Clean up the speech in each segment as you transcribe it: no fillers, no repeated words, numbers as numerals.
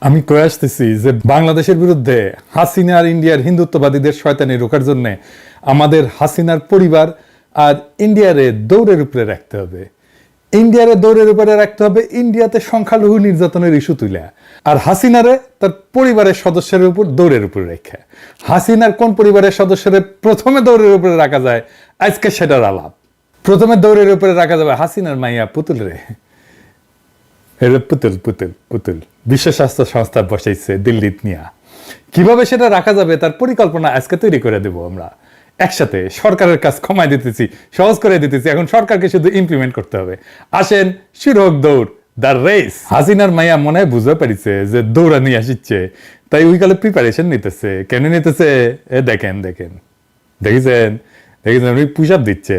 আমি কয়ে আসতেছি যে বাংলাদেশের বিরুদ্ধে হাসিনা আর ইন্ডিয়ার হিন্দুত্ববাদীদের শয়তানি রোখার জন্য আমাদের হাসিনার পরিবার আর ইন্ডিয়ারে দৌড়ের উপরে রাখতে হবে। ইন্ডিয়ারে দৌড়ের উপরে রাখতে হবে, ইন্ডিয়াতে সংখ্যালঘু নির্যাতনের ইস্যু তুলে, আর হাসিনারে তার পরিবারের সদস্যের উপর দৌড়ের উপরে রেখে। হাসিনার কোন পরিবারের সদস্যরে প্রথমে দৌড়ের উপরে রাখা যায় আজকে সেটার আলাপ। প্রথমে দৌড়ের উপরে রাখা যাবে হাসিনার মাইয়া পুতুল রে। পুতুল পুতুল পুতুল বিশ্ব স্বাস্থ্য সংস্থা বসাইছে দিল্লিত নিয়া। কিভাবে সেটা রাখা যাবে তার পরিকল্পনা আজকে তৈরি করে দেব আমরা একসাথে। সরকারের কাজ কমাই দিতেছি, সহজ করে দিতেছি, এখন সরকারকে শুধু ইমপ্লিমেন্ট করতে হবে। আসেন শুরু হোক দৌড়, দ্য রেস। হাসিনার মাইয়া মনে হয় বুঝতে পারিছে যে দৌড়া নিয়ে আসিচ্ছে, তাই ওই কালে প্রিপারেশন নিতেছে। কেন নিতেছে? দেখেন দেখেন দেখেছেন দেখেছেন ওই পুশ আপ দিচ্ছে,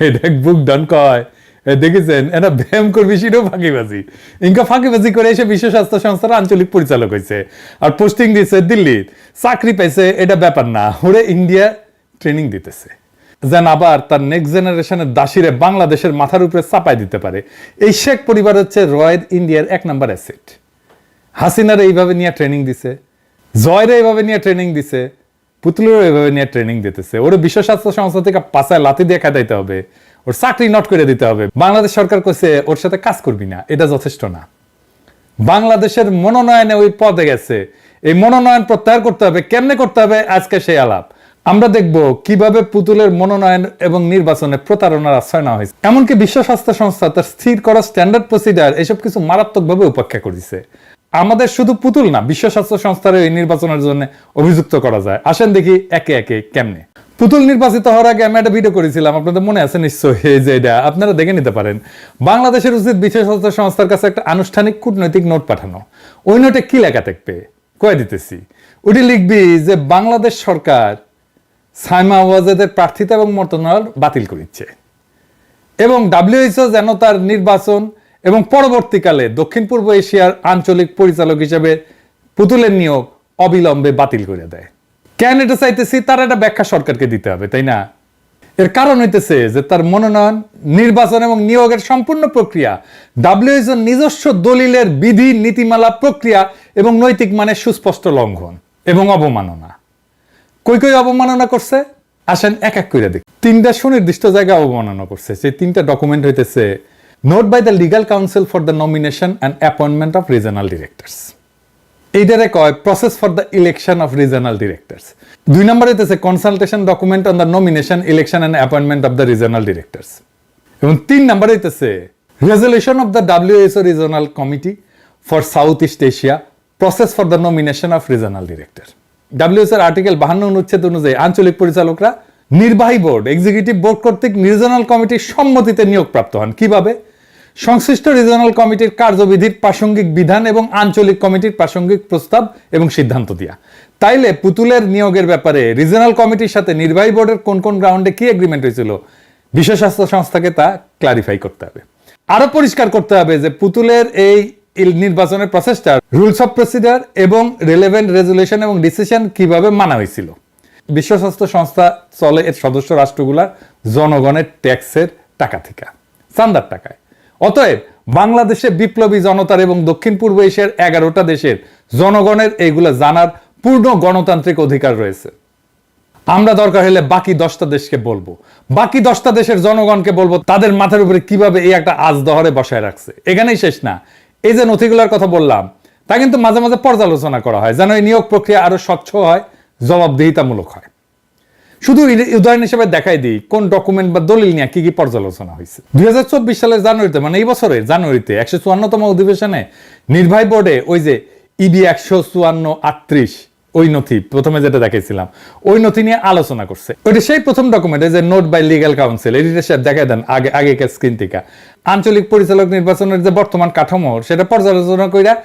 এটা বুক ডান কয়। দেখেছেন এরা ব্যায়াম করবি, সেটাও ফাঁকিবাজি। ইনকা ফাঁকিবাজি করে এসে বিশ্ব স্বাস্থ্য সংস্থার আঞ্চলিক পরিচালক হয়েছে আর পোস্টিং দিয়েছে দিল্লির। চাকরি পাইছে এটা ব্যাপার না, ওরে ইন্ডিয়া ট্রেনিং দিতেছে যেন আবার তার নেক্সট জেনারেশনের দাসীরে বাংলাদেশের মাথার উপরে চাপাই দিতে পারে। এই শেখ পরিবার হচ্ছে রয়ের ইন্ডিয়ার 1 নাম্বার অ্যাসেট। হাসিনারে এইভাবে নিয়ে ট্রেনিং দিছে, জয়রে এইভাবে নিয়ে ট্রেনিং দিছে, পুতুলেরও এইভাবে নিয়ে ট্রেনিং দিতেছে। ওরে বিশ্ব স্বাস্থ্য সংস্থা থেকে পাছায় লাথি দিয়ে খাইতে হবে, ওর চাকরি নট করে দিতে হবে। বাংলাদেশ সরকার কইছে ওর সাথে কাজ করবি না, এটা যথেষ্ট না। বাংলাদেশের মনোনয়নে ওই পদে গেছে, এই মনোনয়ন প্রত্যাহার করতে হবে। কেমনে করতে হবে আজকে সেই আলাপ আমরা দেখব, কিভাবে পুতুলের মনোনয়ন এবং নির্বাচনে প্রতারণার আশ্রয় নেওয়া হয়েছে। এমনকি বিশ্ব স্বাস্থ্য সংস্থা তার স্থির করা স্ট্যান্ডার্ড প্রসিডার এসব কিছু মারাত্মকভাবে উপেক্ষা করেছে। আমাদের শুধু পুতুল না, বিশ্ব স্বাস্থ্য সংস্থার এই নির্বাচনের জন্য অভিযুক্ত করা যায়। আসেন দেখি একে একে কেমনে। পুতুল নির্বাচিত হওয়ার আগে আমি একটা ভিডিও করেছিলাম, আপনাদের মনে আছে নিশ্চয়ই, যে এটা আপনারা দেখে নিতে পারেন। বাংলাদেশের উচিত বিশ্ব স্বাস্থ্য সংস্থার কাছে একটা আনুষ্ঠানিক কূটনৈতিক নোট পাঠানো। ওই নোটে কি লেখা থাকবে কয়ে দিতেছি। ওটি লিখবি যে বাংলাদেশ সরকার সাইমা ওয়াজেদের প্রার্থিতা এবং মনোনয়ন বাতিল করেছে এবং WHO যেন তার নির্বাচন এবং পরবর্তীকালে দক্ষিণ পূর্ব এশিয়ার আঞ্চলিক পরিচালক হিসেবে পুতুলের নিয়োগ অবিলম্বে বাতিল করে দেয়। কেন এটা চাইতেছি তার একটা ব্যাখ্যা সরকারকে দিতে হবে, তাই না? এর কারণ হইতেছে যে তার মনোনয়ন, নির্বাচন এবং নিয়োগের সম্পূর্ণ প্রক্রিয়া WHO নিজস্ব দলিলের বিধি, নীতিমালা, প্রক্রিয়া এবং নৈতিক মানের সুস্পষ্ট লঙ্ঘন এবং অবমাননা। কই কই অবমাননা করছে আসেন এক এক করে দেখি। 3টা সুনির্দিষ্ট জায়গায় অবমাননা করছে। সেই 3টা ডকুমেন্ট হইতেছে note by the legal council for the nomination and appointment of regional directors. এইটারে কয় process for the election of regional directors. 2 number হইতেছে consultation document on the nomination, election and appointment of the regional directors. এবং 3 number হইতেছে resolution of the WHO regional committee for south east Asia, process for the nomination of regional director. WHO article 52 অনুচ্ছেদ অনুযায়ী আঞ্চলিক পরিচালকরা নির্বাহী board, executive board কর্তৃক regional কমিটির সম্মতিতে নিয়োগপ্রাপ্ত হন। কিভাবে? সংশ্লিষ্ট রিজনাল কমিটির কার্যবিধির প্রাসঙ্গিক বিধান এবং আঞ্চলিক কমিটির প্রাসঙ্গিক প্রস্তাব এবং সিদ্ধান্ত দিয়া। তাইলে পুতুলের নিয়োগের ব্যাপারে রিজনাল কমিটির সাথে নির্বাহী বোর্ডের কোন কোন গ্রাউন্ডে কি এগ্রিমেন্ট হয়েছিল বিশ্ব স্বাস্থ্য সংস্থাকে তা ক্লারিফাই করতে হবে। আরো পরিষ্কার করতে হবে যে পুতুলের এই নির্বাচনের প্রসেসটা রুলস অফ প্রসিডিউর এবং রিলেভেন্ট রেজুলেশন এবং ডিসিশন কিভাবে মানা হয়েছিল। বিশ্ব স্বাস্থ্য সংস্থা চলে এর সদস্য রাষ্ট্রগুলার জনগণের ট্যাক্সের টাকা থেকে, চান্দার টাকায়। অতএব বাংলাদেশে বিপ্লবী জনতার এবং দক্ষিণ পূর্ব এশিয়ার 11টা দেশের জনগণের এইগুলা জানার পূর্ণ গণতান্ত্রিক অধিকার রয়েছে। আমরা দরকার হলে বাকি 10টা দেশকে বলবো, বাকি 10টা দেশের জনগণকে বলবো তাদের মাথার উপরে কিভাবে এই একটা আজদহরে বসায় রাখছে। এখানেই শেষ না, এই যে নথিগুলোর কথা বললাম তা কিন্তু মাঝে মাঝে পর্যালোচনা করা হয় যেন এই নিয়োগ প্রক্রিয়া আরো স্বচ্ছ হয়, জবাবদিহিতামূলক হয়। শুধু উদাহরণ হিসেবে দেখাই দিই কোন ডকুমেন্ট বা দলিল নিয়ে কি কি পর্যালোচনা হয়েছে। 2024 সালের জানুয়ারিতে, মানে এই বছরের জানুয়ারিতে 154তম অধিবেশনে নির্বাহী বোর্ডে ওই যে EB 154-38 ওই নথি প্রথমে যেটা দেখাইছিলাম ওই নথি নিয়ে আলোচনা করছে। ওইটা সেই প্রথম ডকুমেন্ট, যে note by legal council. Editor সাহেব দেখাই দেন আগেকার স্ক্রিন থেকে আঞ্চলিক পরিচালক নির্বাচনের যে বর্তমান কাঠামো সেটা পর্যালোচনা কইরা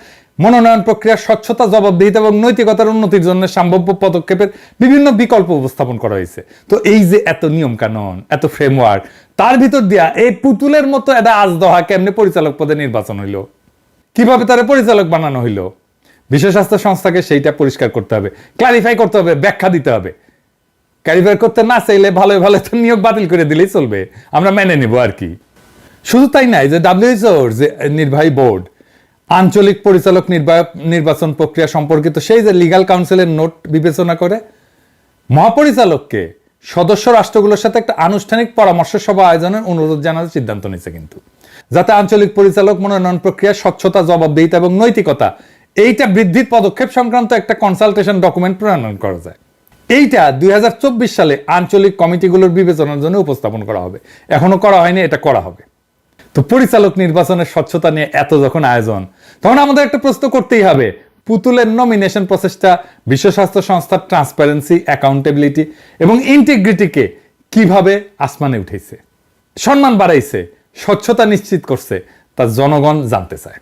মনোনয়ন প্রক্রিয়ার স্বচ্ছতা, জবাবদিহিতা এবং নৈতিকতার উন্নতির জন্য সম্ভাব্য পদক্ষেপের বিভিন্ন বিকল্প উপস্থাপন করা হয়েছে। তো এই যে এত নিয়ম কানুন, এত ফ্রেমওয়ার্ক, তার ভিতর দিয়া এই পুতুলের মতো এটা আজদহা কেমনে পরিচালক পদে নির্বাচন হইল, কিভাবে তারা পরিচালক বানানো হইল, বিশ্ব স্বাস্থ্য সংস্থাকে সেইটা পরিষ্কার করতে হবে, ক্লারিফাই করতে হবে, ব্যাখ্যা দিতে হবে। ক্লারিফাই করতে না চাইলে ভালো ভালো তো নিয়োগ বাতিল করে দিলেই চলবে, আমরা মেনে নেব আর কি। শুধু তাই নাই, যে WHO যে নির্বাহী বোর্ড আঞ্চলিক পরিচালক নির্বাচন প্রক্রিয়া সম্পর্কিত সেই যে লিগ্যাল কাউন্সিলের নোট বিবেচনা করে মহাপরিচালককে সদস্য রাষ্ট্রগুলোর সাথে একটা আনুষ্ঠানিক পরামর্শ সভা আয়োজনের অনুরোধ জানার সিদ্ধান্ত নিয়েছে কিন্তু, যাতে আঞ্চলিক পরিচালক মনোনয়ন প্রক্রিয়া স্বচ্ছতা, জবাবদিহিতা এবং নৈতিকতা এইটা বৃদ্ধির পদক্ষেপ সংক্রান্ত একটা কনসালটেশন ডকুমেন্ট প্রণয়ন করা যায়। এইটা 2024 সালে আঞ্চলিক কমিটিগুলোর বিবেচনার জন্য উপস্থাপন করা হবে। এখনো করা হয়নি, এটা করা হবে। তো পরিচালক নির্বাচনের স্বচ্ছতা নিয়ে এত যখন আয়োজন, তখন আমাদের একটা প্রশ্ন করতেই হবে, পুতুলের নমিনেশন প্রসেসটা বিশ্ব স্বাস্থ্য সংস্থার ট্রান্সপারেন্সি, অ্যাকাউন্টেবিলিটি এবং ইন্টিগ্রিটিকে কিভাবে আসমানে উঠেছে, সম্মান বাড়াইছে, স্বচ্ছতা নিশ্চিত করছে, তা জনগণ জানতে চায়।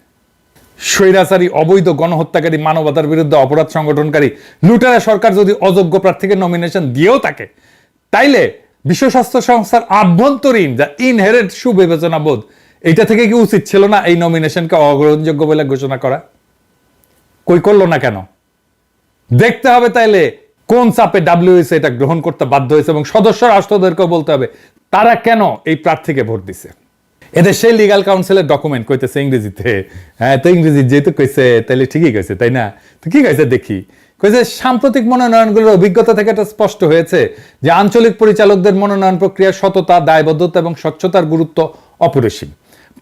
স্বৈরাচারী, অবৈধ, গণহত্যাকারী, মানবতার বিরুদ্ধে অপরাধ সংগঠনকারী লুটেরা সরকার যদি অযোগ্য প্রার্থীকে নমিনেশন দিয়েও থাকে, তাইলে বিশ্ব স্বাস্থ্য সংস্থার আভ্যন্তরীণ যা ইনহেরেন্ট সুবিবেচনা বোধ, এইটা থেকে কি উচিত ছিল না এই নমিনেশনকে অগ্রহণযোগ্য বলে ঘোষণা করা? কই করলো না কেন? দেখতে হবে তাইলে কোন চাপে ডাব্লিউএইচও এটা গ্রহণ করতে বাধ্য হয়েছে, এবং সদস্য রাষ্ট্রদেরকেও বলতে হবে তারা কেন এই প্রার্থীকে ভোট দিছে। এদের সেই লিগ্যাল কাউন্সিলের ডকুমেন্ট কইতেছে ইংরেজিতে। হ্যাঁ, তো ইংরেজি যেহেতু কইছে তাইলে ঠিকই কইছে, তাই না? তো কি কইছে দেখি। কইছে সাম্প্রতিক মনোনয়নগুলোর অভিজ্ঞতা থেকে এটা স্পষ্ট হয়েছে যে আঞ্চলিক পরিচালকদের মনোনয়ন প্রক্রিয়ার সততা, দায়বদ্ধতা এবং স্বচ্ছতার গুরুত্ব অপরিসীম।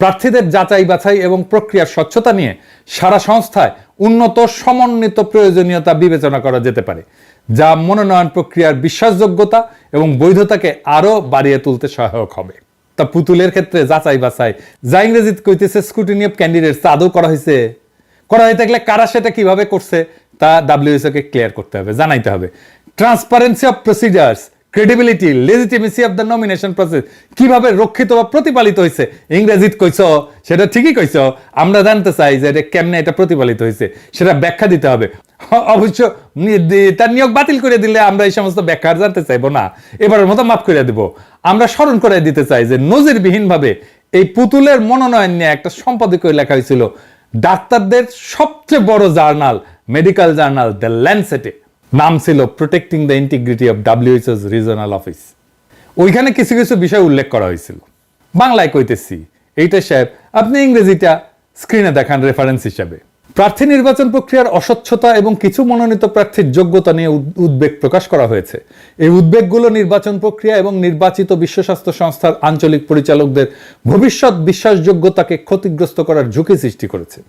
প্রার্থীদের যাচাই বাছাই এবং প্রক্রিয়ার স্বচ্ছতা নিয়ে সারা সংস্থায় উন্নত সমন্বিত প্রয়োজনীয়তা বিবেচনা করা যেতে পারে, যা মনোনয়ন প্রক্রিয়ার বিশ্বাসযোগ্যতা এবং বৈধতাকে আরো বাড়িয়ে তুলতে সহায়ক হবে। তা পুতুলের ক্ষেত্রে যাচাই বাছাই যা ইংরেজিতে কইতেছে স্ক্রুটিনি অফ ক্যান্ডিডেটস, তা আদৌ করা হয়েছে? করা হয়ে থাকলে কারা সেটা কিভাবে করছে তা ডাব্লিউএইচও কে ক্লিয়ার করতে হবে, জানাইতে হবে। Transparency of procedures, credibility, legitimacy of the nomination process কিভাবে রক্ষিত বা প্রতিপালিত হয়েছে? ইংরেজিতে কইছো, সেটা ঠিকই কইছো, আমরা জানতে চাই যে এটা কেমনে এটা প্রতিপালিত হয়েছে, সেটা ব্যাখ্যা দিতে হবে। অবশ্য তার নিয়োগ বাতিল করে দিলে আমরা এই সমস্ত ব্যাখ্যা জানতে চাইবো না, এবারের মতো মাফ করে দিব। আমরা স্মরণ করে দিতে চাই যে নজিরবিহীন ভাবে এই পুতুলের মনোনয়ন নিয়ে একটা সম্পাদকীয় লেখা হয়েছিল ডাক্তারদের সবচেয়ে বড় জার্নাল, মেডিকেল জার্নাল দ্য ল্যান্সেটে। নাম ছিল প্রোটেক্টিং দ্য ইন্টিগ্রিটি অফ ডাব্লিউএইচও's রিজনাল অফিস। ওইখানে কিছু কিছু বিষয় উল্লেখ করা হয়েছিল। বাংলায় কইতেছি, এইটা সাহেব আপনি ইংরেজিটা স্ক্রিনে দেখান রেফারেন্স হিসাবে। প্রার্থী নির্বাচন প্রক্রিয়ার অস্বচ্ছতা এবং কিছু মনোনীত প্রার্থীর যোগ্যতা নিয়ে উদ্বেগ প্রকাশ করা হয়েছে। এই উদ্বেগগুলো নির্বাচন প্রক্রিয়া এবং নির্বাচিত বিশ্ব স্বাস্থ্য সংস্থার আঞ্চলিক পরিচালকদের ভবিষ্যৎ বিশ্বাসযোগ্যতাকে ক্ষতিগ্রস্ত করার ঝুঁকি সৃষ্টি করেছে।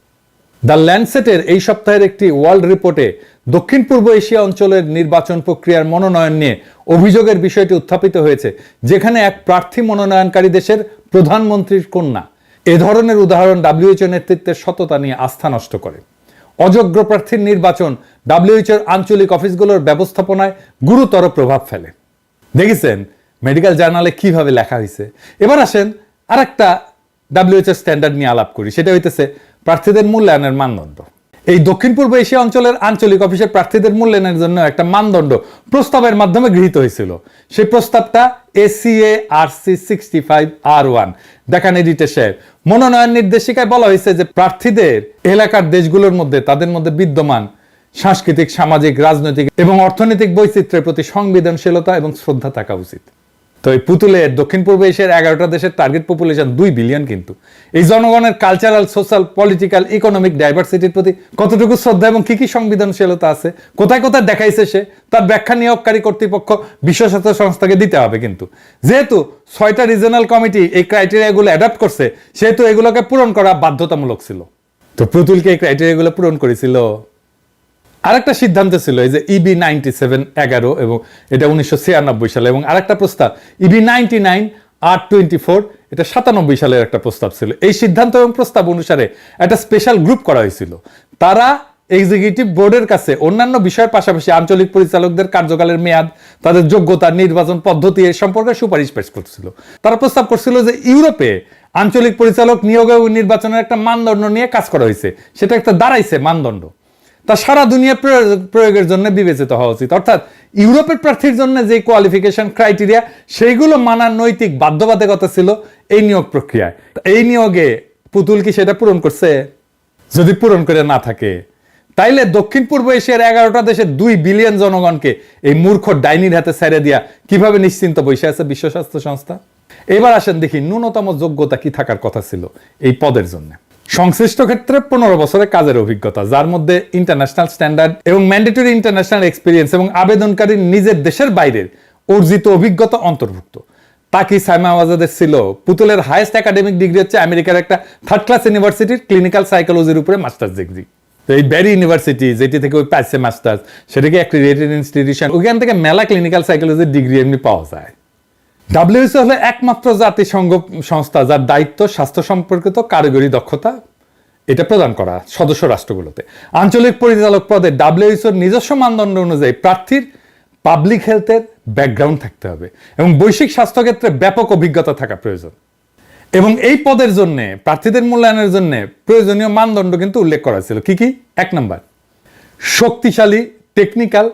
দ্য ল্যান্ডসেটের এই সপ্তাহের একটি ওয়ার্ল্ড রিপোর্টে দক্ষিণ পূর্ব এশিয়া অঞ্চলের নির্বাচন প্রক্রিয়ার মনোনয়ন নিয়ে অভিযোগের বিষয়টি উত্থাপিত হয়েছে, যেখানে এক প্রার্থী মনোনয়নকারী দেশের প্রধানমন্ত্রীর কন্যা। এ ধরনের উদাহরণ ডাব্লিউএইচও নেতৃত্বের সততা নিয়ে আস্থা নষ্ট করে। অযোগ্য প্রার্থীর নির্বাচন ডাব্লিউএইচওর আঞ্চলিক অফিসগুলোর ব্যবস্থাপনায় গুরুতর প্রভাব ফেলে। দেখেছেন মেডিকেল জার্নালে কিভাবে লেখা হয়েছে। এবার আসেন আরেকটা ডাব্লিউএইচও স্ট্যান্ডার্ড নিয়ে আলাপ করি, সেটা হইতেছে প্রার্থীদের মূল্যায়নের মানদণ্ড। এই দক্ষিণ পূর্ব এশিয়া অঞ্চলের আঞ্চলিক অফিসের প্রার্থীদের মূল্যায়নের জন্য একটা মানদণ্ড প্রস্তাবের মাধ্যমে গৃহীত হয়েছিল। সেই প্রস্তাবটা ACA-RC 65R1। দেখান এডিটর সাহেব, মনোনয়ন নির্দেশিকায় বলা হয়েছে যে প্রার্থীদের এলাকার দেশগুলোর মধ্যে তাদের মধ্যে বিদ্যমান সাংস্কৃতিক, সামাজিক, রাজনৈতিক এবং অর্থনৈতিক বৈচিত্র্যের প্রতি সংবেদনশীলতা এবং শ্রদ্ধা থাকা উচিত। তো এই পুতুলের দক্ষিণ পূর্ব এশিয়ার 11টা দেশের টার্গেট পপুলেশন 2 বিলিয়ন। কিন্তু এই জনগণের কালচারাল, সোশ্যাল, পলিটিক্যাল, ইকোনমিক ডাইভার্সিটির প্রতি কতটুকু শ্রদ্ধা এবং কি কি সংবেদনশীলতা আছে, কোথায় কোথায় দেখাইছে সে, তার ব্যাখ্যা নিয়োগকারী কর্তৃপক্ষ বিশ্ব স্বাস্থ্য সংস্থাকে দিতে হবে। কিন্তু যেহেতু 6টা রিজনাল কমিটি এই ক্রাইটেরিয়াগুলো অ্যাডাপ্ট করছে, সেহেতু এগুলোকে পূরণ করা বাধ্যতামূলক ছিল। তো পুতুলকে এই ক্রাইটেরিয়াগুলো পূরণ করেছিল। আরেকটা সিদ্ধান্ত ছিল এই যে EB 97-11, এবং এটা 1996 সালে, এবং আরেকটা প্রস্তাব EB 99-824, এটা 97 সালের একটা প্রস্তাব ছিল। এই সিদ্ধান্ত এবং প্রস্তাব অনুসারে একটা স্পেশাল গ্রুপ করা হয়েছিল। তারা এক্সিকিউটিভ বোর্ডের কাছে অন্যান্য বিষয়ের পাশাপাশি আঞ্চলিক পরিচালকদের কার্যকালের মেয়াদ, তাদের যোগ্যতা, নির্বাচন পদ্ধতি এ সম্পর্কে সুপারিশ পেশ করছিল। তারা প্রস্তাব করছিল যে ইউরোপে আঞ্চলিক পরিচালক নিয়োগ এবং নির্বাচনের একটা মানদণ্ড নিয়ে কাজ করা হয়েছে, সেটা একটা দাঁড়াইছে মানদণ্ড, তা সারা দুনিয়া প্রয়োগের জন্য বিবেচিত হওয়া উচিত। অর্থাৎ ইউরোপের প্রার্থীর জন্য যে কোয়ালিফিকেশন ক্রাইটেরিয়া, সেইগুলো মানার নৈতিক বাধ্যবাধকতা ছিল এই নিয়োগ প্রক্রিয়ায়। এই নিয়োগে পুতুল কি সেটা পূরণ করছে? যদি পূরণ করে না থাকে, তাইলে দক্ষিণ পূর্ব এশিয়ার 11টা দেশের 2 বিলিয়ন জনগণকে এই মূর্খ ডাইনির হাতে ছেড়ে দিয়া কিভাবে নিশ্চিন্ত বসে আছে বিশ্ব স্বাস্থ্য সংস্থা। এবার আসেন দেখি ন্যূনতম যোগ্যতা কি থাকার কথা ছিল এই পদের জন্য। সংশ্লিষ্ট ক্ষেত্রে 15 বছরের কাজের অভিজ্ঞতা, যার মধ্যে ইন্টারন্যাশনাল স্ট্যান্ডার্ড এবং ম্যান্ডেটরি ইন্টারন্যাশনাল এক্সপিরিয়েন্স এবং আবেদনকারীর নিজের দেশের বাইরের অর্জিত অভিজ্ঞতা অন্তর্ভুক্ত। তাকি সাইমা ওয়াজেদের ছিল পুতুলের হাইয়েস্ট একাডেমিক ডিগ্রি হচ্ছে আমেরিকার একটা 3rd ক্লাস ইউনিভার্সিটির ক্লিনিক্যাল সাইকোলজির উপরে মাস্টার্স ডিগ্রি। এই ব্যারি ইউনিভার্সিটি যেটি থেকে ওই পাইছে মাস্টার্স, সেটাকে অ্যাক্রিডিটেড ইনস্টিটিউশন, ওইখান থেকে মেলা ক্লিনিক্যাল সাইকোলজির ডিগ্রি এমনি পাওয়া যায়। WHO হলো একমাত্র জাতিসংঘ সংস্থা যার দায়িত্ব স্বাস্থ্য সম্পর্কিত কারিগরি দক্ষতা এটা প্রদান করা সদস্য রাষ্ট্রগুলোতে। আঞ্চলিক পরিচালক পদে WHO নিজস্ব মানদণ্ড অনুযায়ী প্রার্থীর পাবলিক হেলথের ব্যাকগ্রাউন্ড থাকতে হবে এবং বৈশ্বিক স্বাস্থ্য ক্ষেত্রে ব্যাপক অভিজ্ঞতা থাকা প্রয়োজন। এবং এই পদের জন্য প্রার্থীদের মূল্যায়নের জন্য প্রয়োজনীয় মানদণ্ড কিন্তু উল্লেখ করা ছিল। কি কি? 1 নাম্বার, শক্তিশালী টেকনিক্যাল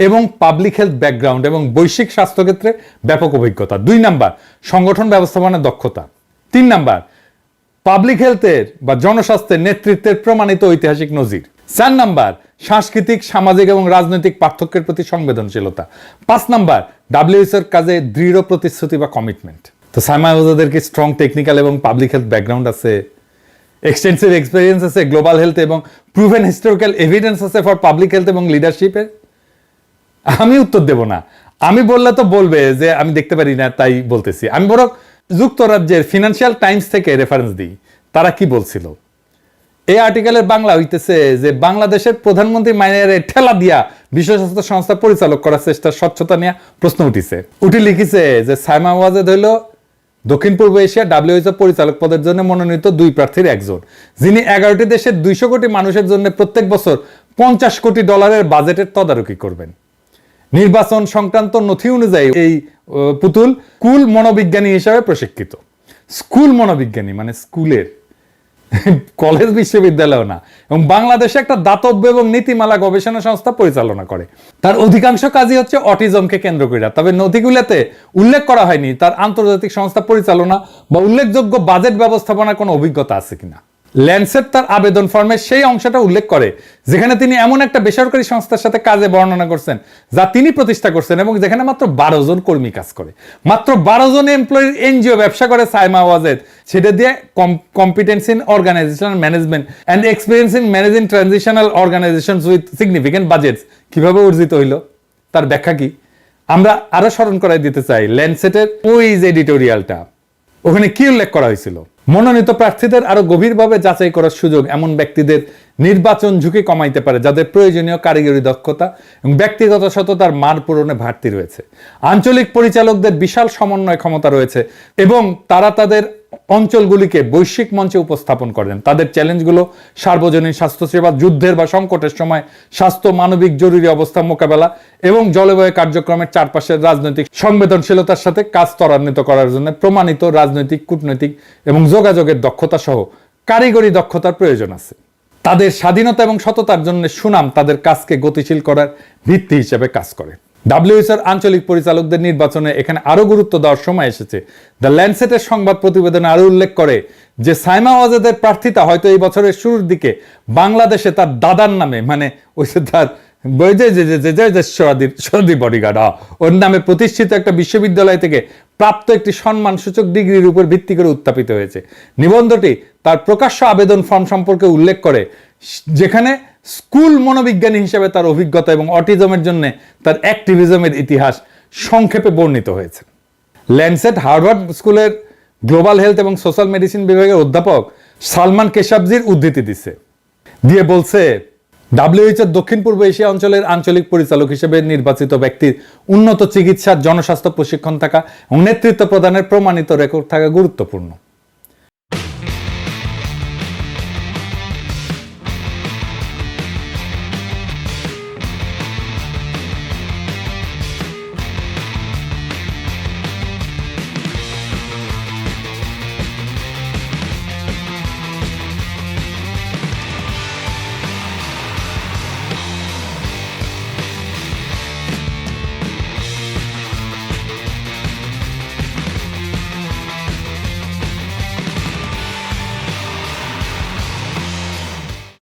এবং পাবলিক হেলথ ব্যাকগ্রাউন্ড এবং বৈশ্বিক স্বাস্থ্য ক্ষেত্রে ব্যাপক অভিজ্ঞতা। 2 নাম্বার, সংগঠন ব্যবস্থাপনার দক্ষতা। 3 নাম্বার, পাবলিক হেলথের বা জনস্বাস্থ্যের নেতৃত্বের প্রমাণিত ঐতিহাসিক নজির। 4 নাম্বার, সাংস্কৃতিক, সামাজিক এবং রাজনৈতিক পার্থক্যের প্রতি সংবেদনশীলতা। 5 নাম্বার, WHOর কাজে দৃঢ় প্রতিশ্রুতি বা কমিটমেন্ট। তো সাইমা ওয়াজেদের কি স্ট্রং টেকনিক্যাল এবং পাবলিক হেলথ ব্যাকগ্রাউন্ড আছে, এক্সটেন্সিভ এক্সপেরিয়েন্স আছে গ্লোবাল হেলথ এবং প্রুভেন হিস্টোরিক্যাল এভিডেন্স আছে ফর পাবলিক হেলথ এবং লিডারশিপের? আমি উত্তর দেব না। আমি বললে তো বলবে যে আমি দেখতে পারি না তাই বলতেছি। আমি বরং যুক্তরাজ্যের ফিনান্সিয়াল টাইমস থেকে রেফারেন্স দিই, তারা কি বলছিল। এই আর্টিকেলের বাংলা হইতেছে যে বাংলাদেশের প্রধানমন্ত্রী মাইনারে ঠেলা দিয়া বিশ্ব স্বাস্থ্য সংস্থা পরিচালক করার চেষ্টা স্বচ্ছতা নিয়ে প্রশ্ন উঠিছে। লিখিছে যে সাইমা ওয়াজেদ হইল দক্ষিণ পূর্ব এশিয়া WHO পরিচালক পদের জন্য মনোনীত 2 প্রার্থীর একজন, যিনি 11টি দেশের 200 কোটি মানুষের জন্য প্রত্যেক বছর $50 কোটি বাজেটের তদারকি করবেন। নির্বাচন সংক্রান্ত নথি অনুযায়ী এই পুতুল স্কুল মনোবিজ্ঞানী হিসাবে প্রশিক্ষিত। স্কুল মনোবিজ্ঞানী মানে স্কুলের, কলেজ বিশ্ববিদ্যালয় না। এবং বাংলাদেশে একটা দাতব্য এবং নীতিমালা গবেষণা সংস্থা পরিচালনা করে। তার অধিকাংশ কাজই হচ্ছে অটিজমকে কেন্দ্র করে। তবে নথিগুলোতে উল্লেখ করা হয়নি তার আন্তর্জাতিক সংস্থা পরিচালনা বা উল্লেখযোগ্য বাজেট ব্যবস্থাপনার কোনো অভিজ্ঞতা আছে কিনা। ল্যান্ডসেট তার আবেদন ফর্মে সেই অংশটা উল্লেখ করে যেখানে তিনি এমন একটা বেসরকারি সংস্থার সাথে কাজে বর্ণনা করছেন যা তিনি প্রতিষ্ঠা করছেন এবং যেখানে মাত্র 12 জন কর্মী কাজ করে। মাত্র 12 জন এমপ্লয়ির এনজিও ব্যবসা করে সাইমা ওয়াজেদ। সেটা দিয়ে competence in organisational management and experience in managing transitional organisations with significant budgets কিভাবে অর্জিত হইল তার ব্যাখ্যা কি? আমরা আরো স্মরণ করাই দিতে চাই ল্যান্ডসেটের ওই যে এডিটোরিয়ালটা, ওখানে কি উল্লেখ করা হয়েছিল? মনোনীত প্রার্থীদের আরো গভীরভাবে যাচাই করার সুযোগ এমন ব্যক্তিদের নির্বাচন ঝুঁকি কমাইতে পারে যাদের প্রয়োজনীয় কারিগরি দক্ষতা এবং ব্যক্তিগত সততার মান পূরণে ঘাটতি রয়েছে। আঞ্চলিক পরিচালকদের বিশাল সমন্বয় ক্ষমতা রয়েছে এবং তারা তাদের অঞ্চলগুলিকে বৈশ্বিক মঞ্চে উপস্থাপন করেন। তাদের চ্যালেঞ্জগুলো সার্বজনীন স্বাস্থ্যসেবা, যুদ্ধের বা সংকটের সময় স্বাস্থ্য, মানবিক জরুরি অবস্থা মোকাবেলা এবং জলবায়ু কার্যক্রমের চারপাশের রাজনৈতিক সংবেদনশীলতার সাথে কাজ ত্বরান্বিত করার জন্য প্রমাণিত রাজনৈতিক, কূটনৈতিক এবং যোগাযোগের দক্ষতা সহ কারিগরি দক্ষতার প্রয়োজন আছে। তাদের স্বাধীনতা এবং সততার জন্য সুনাম তাদের কাজকে গতিশীল করার ভিত্তি হিসেবে কাজ করে। WHOর আঞ্চলিক পরিচালকদের নির্বাচনে এখানে আরো গুরুত্ব দেওয়ার সময় এসেছে। দ্য ল্যান্ডসেটের সংবাদ প্রতিবেদনে আরো উল্লেখ করে যে সাইমা ওয়াজেদের প্রার্থিতা হয়তো এই বছরের শুরুর দিকে বাংলাদেশে তার দাদার নামে, মানে ওই তার সর্দি বডিগার্ড ওর নামে প্রতিষ্ঠিত একটা বিশ্ববিদ্যালয় থেকে প্রাপ্ত একটি সম্মানসূচক ডিগ্রির উপর ভিত্তি করে উত্থাপিত হয়েছে। নিবন্ধটি তার প্রকাশ্য আবেদন ফর্ম সম্পর্কে উল্লেখ করে, যেখানে স্কুল মনোবিজ্ঞানী হিসেবে তার অভিজ্ঞতা এবং অটিজমের জন্য তার অ্যাক্টিভিজমের ইতিহাস সংক্ষেপে বর্ণিত হয়েছে। ল্যান্ডসেট হার্ভার্ড স্কুলের গ্লোবাল হেলথ এবং সোশ্যাল মেডিসিন বিভাগের অধ্যাপক সালমান কেশাবজির উদ্ধৃতি দিয়ে বলছে, WHO দক্ষিণ পূর্ব এশিয়া অঞ্চলের আঞ্চলিক পরিচালক হিসেবে নির্বাচিত ব্যক্তির উন্নত চিকিৎসার, জনস্বাস্থ্য প্রশিক্ষণ থাকা এবং নেতৃত্ব প্রদানের প্রমাণিত রেকর্ড থাকা গুরুত্বপূর্ণ।